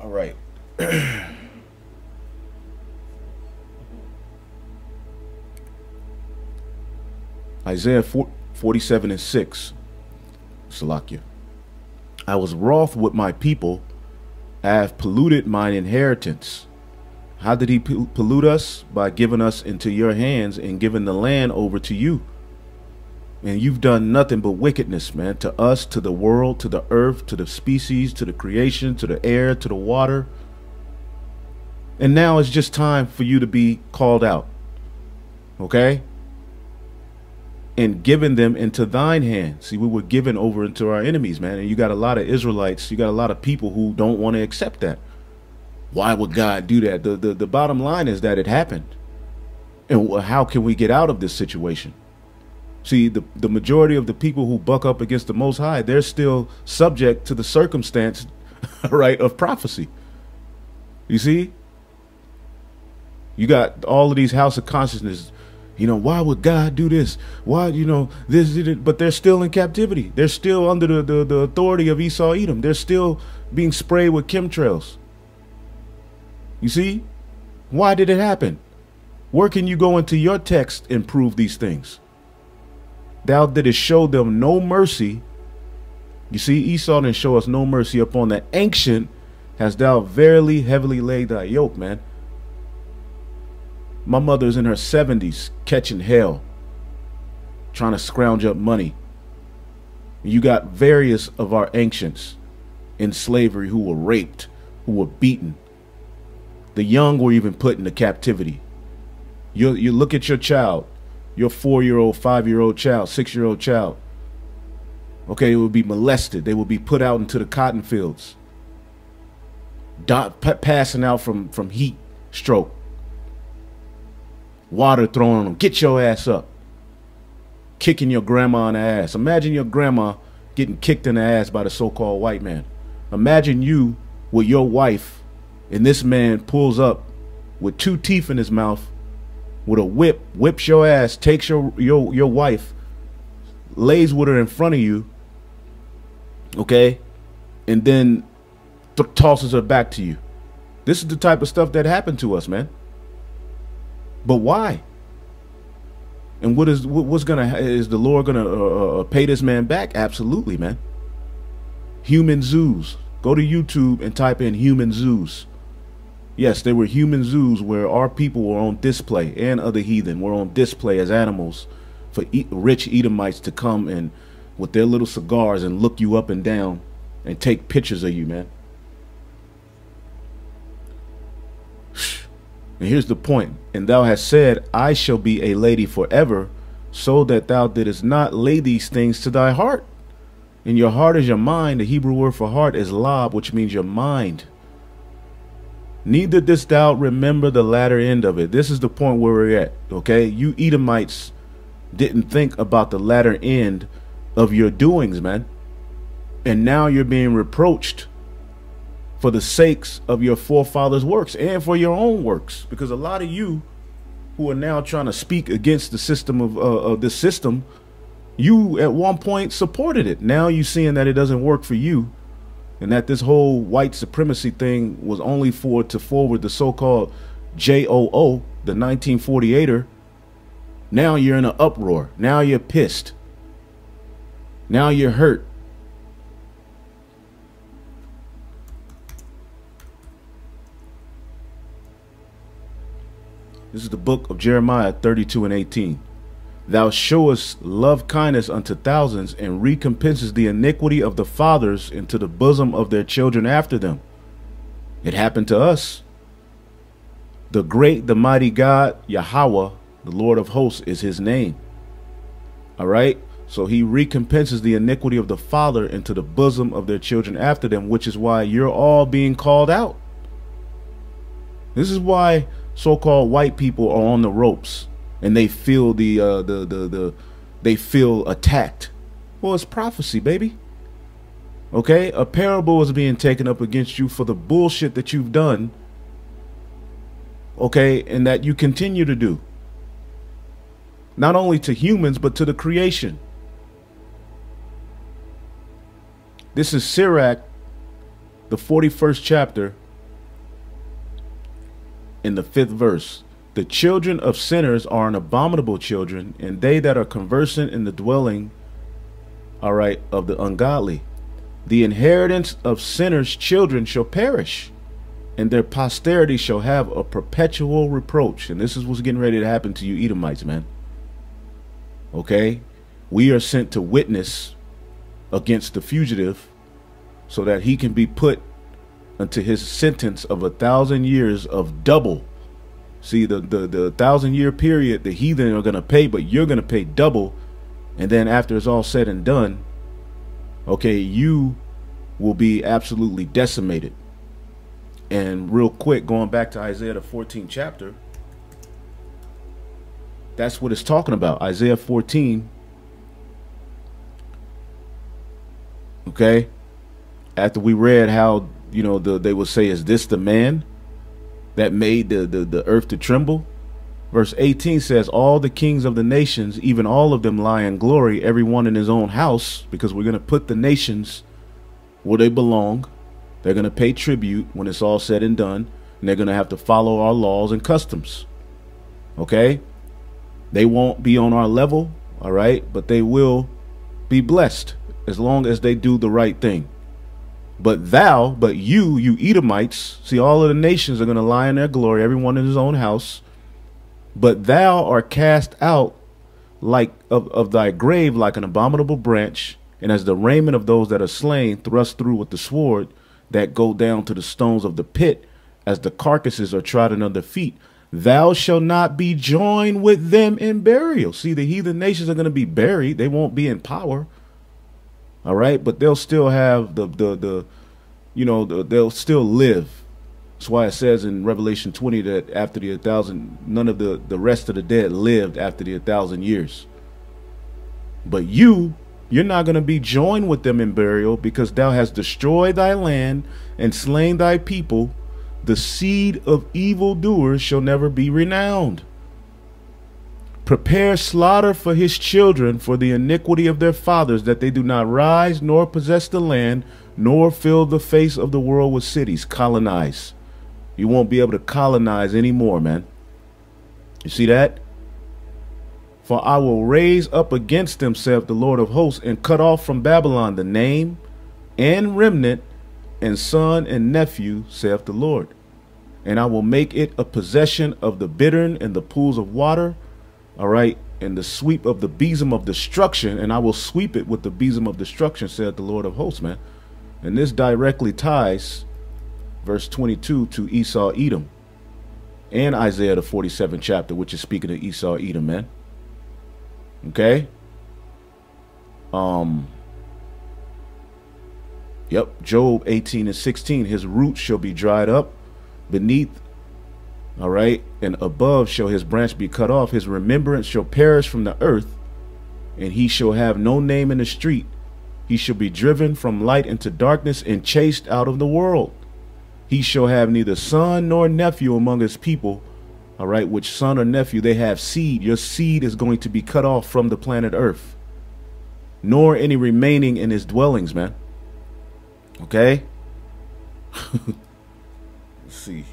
All right. Isaiah 47:6. Salakia. I was wroth with my people. I have polluted mine inheritance. How did he pollute us? By giving us into your hands and giving the land over to you. And you've done nothing but wickedness, man, to us, to the world, to the earth, to the species, to the creation, to the air, to the water. And now it's just time for you to be called out. Okay? And given them into thine hand. See, we were given over into our enemies, man. And you got a lot of Israelites, you got a lot of people who don't want to accept that. Why would God do that? The bottom line is that it happened. And how can we get out of this situation? See, the majority of the people who buck up against the Most High, they're still subject to the circumstance, right, of prophecy. You see? You got all of these house of consciousness. You know, why would God do this? Why, you know, this, but they're still in captivity. They're still under the authority of Esau Edom. They're still being sprayed with chemtrails. You see? Why did it happen? Where can you go into your text and prove these things? Thou didst show them no mercy. You see, Esau didn't show us no mercy. Upon the ancient hast thou verily heavily laid thy yoke, man. My mother's in her 70s catching hell, trying to scrounge up money. You got various of our ancients in slavery who were raped, who were beaten. The young were even put into captivity. You look at your child, your 4-year-old, 5-year-old child, 6-year-old child. Okay, it would be molested. They would be put out into the cotton fields, passing out from heat stroke. Water thrown on them. Get your ass up. Kicking your grandma in the ass. Imagine your grandma getting kicked in the ass by the so-called white man. Imagine you with your wife and this man pulls up with 2 teeth in his mouth with a whip, whips your ass, takes your wife, lays with her in front of you, okay, and then tosses her back to you. This is the type of stuff that happened to us, man. But why? And is the Lord gonna pay this man back? Absolutely, man. Human zoos. Go to YouTube and type in human zoos. Yes, there were human zoos where our people were on display, and other heathen were on display as animals for rich Edomites to come and with their little cigars and look you up and down and take pictures of you, man. And here's the point. And thou hast said, I shall be a lady forever, so that thou didst not lay these things to thy heart. And your heart is your mind. The Hebrew word for heart is lab, which means your mind. Neither didst thou remember the latter end of it. This is the point where we're at, okay? You Edomites didn't think about the latter end of your doings, man. And now you're being reproached for the sakes of your forefathers' works and for your own works. Because a lot of you who are now trying to speak against the system of this system, you at one point supported it. Now you're seeing that it doesn't work for you, and that this whole white supremacy thing was only to forward the so-called JOO, the 1948er. Now you're in an uproar. Now you're pissed. Now you're hurt. This is the book of Jeremiah 32:18. Thou showest love kindness unto thousands, and recompenses the iniquity of the fathers into the bosom of their children after them. It happened to us. The great, the mighty God, Yahawah, the Lord of hosts, is his name. All right. So he recompenses the iniquity of the father into the bosom of their children after them, which is why you're all being called out. This is why so-called white people are on the ropes. And they feel they feel attacked. Well, it's prophecy, baby. Okay, a parable is being taken up against you for the bullshit that you've done. Okay, and that you continue to do. Not only to humans, but to the creation. This is Sirach, the 41st chapter, in the 5th verse. The children of sinners are an abominable children, and they that are conversant in the dwelling, all right, of the ungodly. The inheritance of sinners' children shall perish, and their posterity shall have a perpetual reproach. And this is what's getting ready to happen to you Edomites, man. Okay? We are sent to witness against the fugitive so that he can be put unto his sentence of 1,000 years of double. See, the 1,000-year period, the heathen are going to pay, but you're going to pay double. And then after it's all said and done, okay, you will be absolutely decimated. And real quick, going back to Isaiah the 14th chapter, that's what it's talking about. Isaiah 14. Okay. After we read how, you know, they would say, is this the man that made the earth to tremble? Verse 18 says, all the kings of the nations, even all of them lie in glory, every one in his own house, because we're going to put the nations where they belong. They're going to pay tribute when it's all said and done, and they're going to have to follow our laws and customs. Okay? They won't be on our level, all right, but they will be blessed as long as they do the right thing. But you Edomites, see, all of the nations are going to lie in their glory, everyone in his own house. But thou art cast out like of thy grave like an abominable branch, and as the raiment of those that are slain, thrust through with the sword, that go down to the stones of the pit, as the carcasses are trodden under feet. Thou shalt not be joined with them in burial. See, the heathen nations are going to be buried. They won't be in power. All right. But they'll still have they'll still live. That's why it says in Revelation 20 that after the 1,000, none of the rest of the dead lived after the 1,000 years. But you're not going to be joined with them in burial, because thou hast destroyed thy land and slain thy people. The seed of evildoers shall never be renowned. Prepare slaughter for his children for the iniquity of their fathers, that they do not rise nor possess the land, nor fill the face of the world with cities. Colonize. You won't be able to colonize anymore, man. You see that? For I will raise up against them, saith the Lord of hosts, and cut off from Babylon the name and remnant and son and nephew, saith the Lord. And I will make it a possession of the bittern and the pools of water, all right, and the sweep of the besom of destruction, and I will sweep it with the besom of destruction, saith the Lord of hosts, man. And this directly ties verse 22 to Esau, Edom, and Isaiah the 47th chapter, which is speaking of Esau, Edom, man. Okay. Yep. Job 18 and 16. His roots shall be dried up beneath. All right. And above shall his branch be cut off. His remembrance shall perish from the earth, and he shall have no name in the street. He shall be driven from light into darkness and chased out of the world. He shall have neither son nor nephew among his people. All right, which son or nephew they have seed. Your seed is going to be cut off from the planet Earth, nor any remaining in his dwellings, man. Okay. Let's see.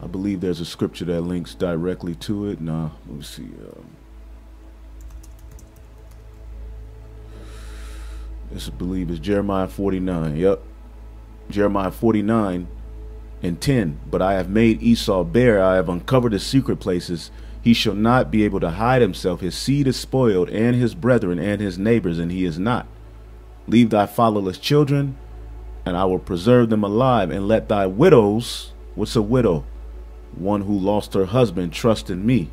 I believe there's a scripture that links directly to it. Nah, let me see. This I believe is Jeremiah 49. Yep. Jeremiah 49 and 10. But I have made Esau bare. I have uncovered his secret places. He shall not be able to hide himself. His seed is spoiled, and his brethren and his neighbors, and he is not. Leave thy fatherless children, and I will preserve them alive. And let thy widows, what's a widow? One who lost her husband, trust in me.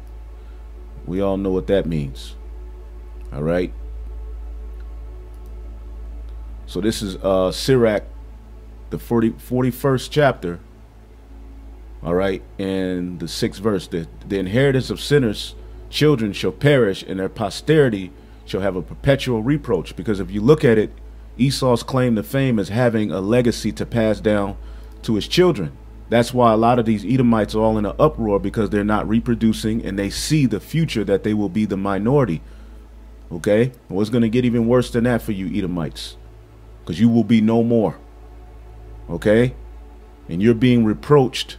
We all know what that means. All right. So this is Sirach, the 41st chapter. All right. And the 6th verse. The inheritance of sinners' children shall perish, and their posterity shall have a perpetual reproach. Because if you look at it, Esau's claim to fame is having a legacy to pass down to his children. That's why a lot of these Edomites are all in an uproar, because they're not reproducing, and they see the future that they will be the minority. Okay? Well, it's going to get even worse than that for you Edomites, because you will be no more. Okay? And you're being reproached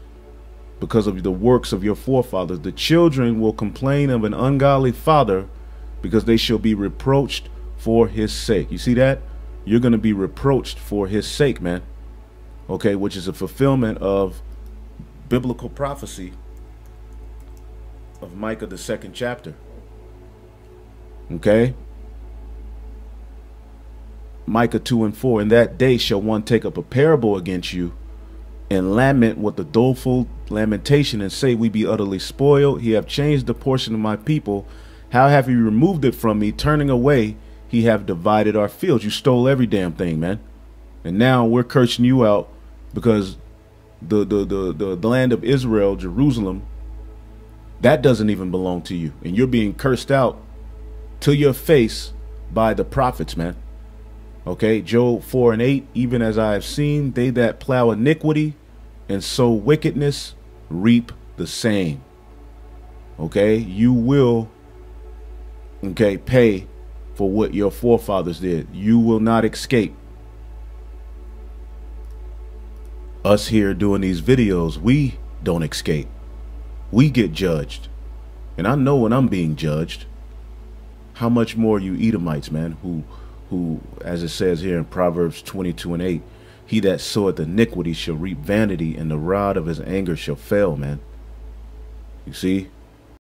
because of the works of your forefathers. The children will complain of an ungodly father because they shall be reproached for his sake. You see that? You're going to be reproached for his sake, man. Okay, which is a fulfillment of biblical prophecy of Micah, the 2nd chapter. Okay? Micah 2 and 4. In that day shall one take up a parable against you and lament with a doleful lamentation and say, we be utterly spoiled. He have changed the portion of my people. How have you removed it from me? Turning away, he have divided our fields. You stole every damn thing, man. And now we're cursing you out because the land of Israel, Jerusalem, that doesn't even belong to you. And you're being cursed out to your face by the prophets, man. Okay, Job 4 and 8, even as I have seen, they that plow iniquity and sow wickedness reap the same. Okay, you will, okay, pay for what your forefathers did. You will not escape. Us here doing these videos, we don't escape. We get judged. And I know when I'm being judged. How much more you Edomites, man, who, as it says here in Proverbs 22 and 8, he that soweth iniquity shall reap vanity, and the rod of his anger shall fail, man. You see?